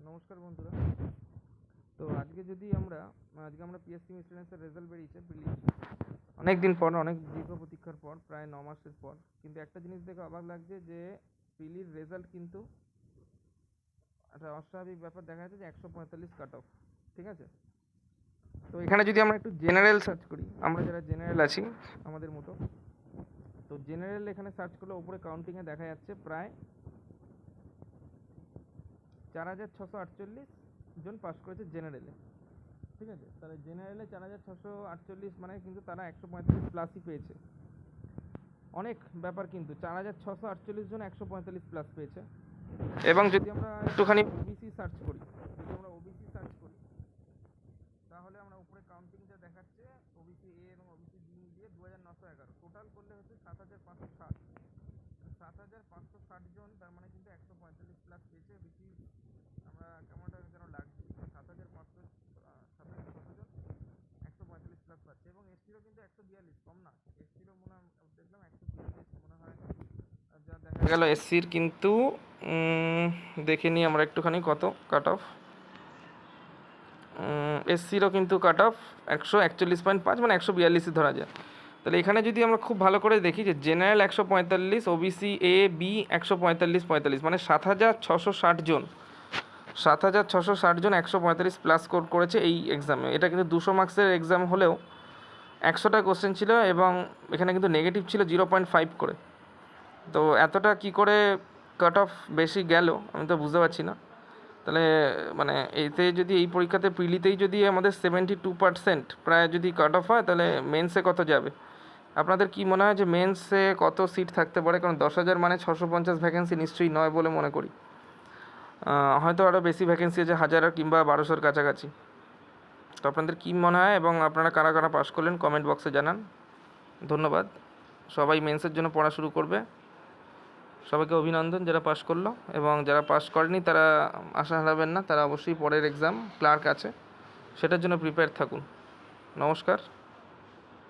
নমস্কার বন্ধুরা। তো আজকে আমরা পিএসসি মিসলেনিয়াসের রেজাল্ট বেরিয়েছে অনেক দিন পর, অনেক দীর্ঘ প্রতীক্ষার পর, প্রায় 9 মাসের পর। কিন্তু একটা জিনিস দেখে অবাক লাগছে যে প্রিলির রেজাল্ট কিন্তু একটা অস্বাভাবিক ব্যাপার দেখা যাচ্ছে যে 145 কাট অফ। ঠিক আছে, তো এখানে যদি আমরা একটু জেনারেল সার্চ করি, আমরা যারা জেনারেল আছি আমাদের মতো, তো জেনারেল এখানে সার্চ করলে ওপরে কাউন্টিংয়ে দেখা যাচ্ছে প্রায় 4648 জন পাস করেছে জেনারেলে। ঠিক আছে, তাহলে জেনারেলে 4648 মানে কিন্তু তারা 145 প্লাসই পেয়েছে। অনেক ব্যাপার, কিন্তু 4648 জন 145 প্লাস পেয়েছে। এবং যদি আমরা একটুখানি ওবিসি সার্চ করি, তাহলে আমরা উপরে কাউন্টিংটা দেখাচ্ছে ওবিসি এ এবং ওবিসি বি মিলিয়ে 2911, টোটাল করলে হচ্ছে 7560। 7560 জন, তার মানে কিন্তু 145 প্লাস পেয়েছে। বেশি আমরা কেমনটা যেন লাগছে, 7500 জন 145 প্লাস পাচ্ছে। এবং এসটিরও কিন্তু 142, কম না। এসটিরও মনে হয় দেখলাম 142 মনে হয় যা দেখা গেল। এসসির কিন্তু দেখে নিই আমরা একটুখানি কত কাট অফ। এসসিরও কিন্তু কাট অফ 141.5, মানে 142ই ধরা যায়। তাহলে এখানে যদি আমরা খুব ভালো করে দেখি যে জেনারেল 145, ওবিসি এ বি 145, মানে 7660 জন, 7660 জন 145 প্লাস স্কোর করেছে এই এক্সামে। এটা কিন্তু 200 মার্কসের এক্সাম হলেও 100টা কোশ্চেন ছিল এবং এখানে কিন্তু নেগেটিভ ছিল 0.5 করে। তো এতটা কি করে কাট অফ বেশি গেল আমি তো বুঝতে পারছি না। তাহলে মানে এতে যদি এই পরীক্ষাতে প্রিলিতেই যদি আমাদের 72% প্রায় যদি কাট অফ হয়, তাহলে মেন্সে কত যাবে? আপনাদের কি মনে হয় যে মেন্সে কত সিট থাকতে পারে? কারণ 10,000 মানে 650 ভ্যাকেন্সি নিশ্চয়ই নয় বলে মনে করি। হয়তো আরও বেশি ভ্যাকেন্সি আছে, 1000 কিংবা 1200-র কাছাকাছি। তো আপনাদের কী মনে হয় এবং আপনারা কারা কারা পাস করলেন কমেন্ট বক্সে জানান। ধন্যবাদ। সবাই মেন্সের জন্য পড়া শুরু করবে। সবাইকে অভিনন্দন যারা পাস করলো, এবং যারা পাস করেনি তারা আশা হারাবেন না, তারা অবশ্যই পরের এক্সাম ক্লার্ক আছে, সেটার জন্য প্রিপেয়ার থাকুন। নমস্কার।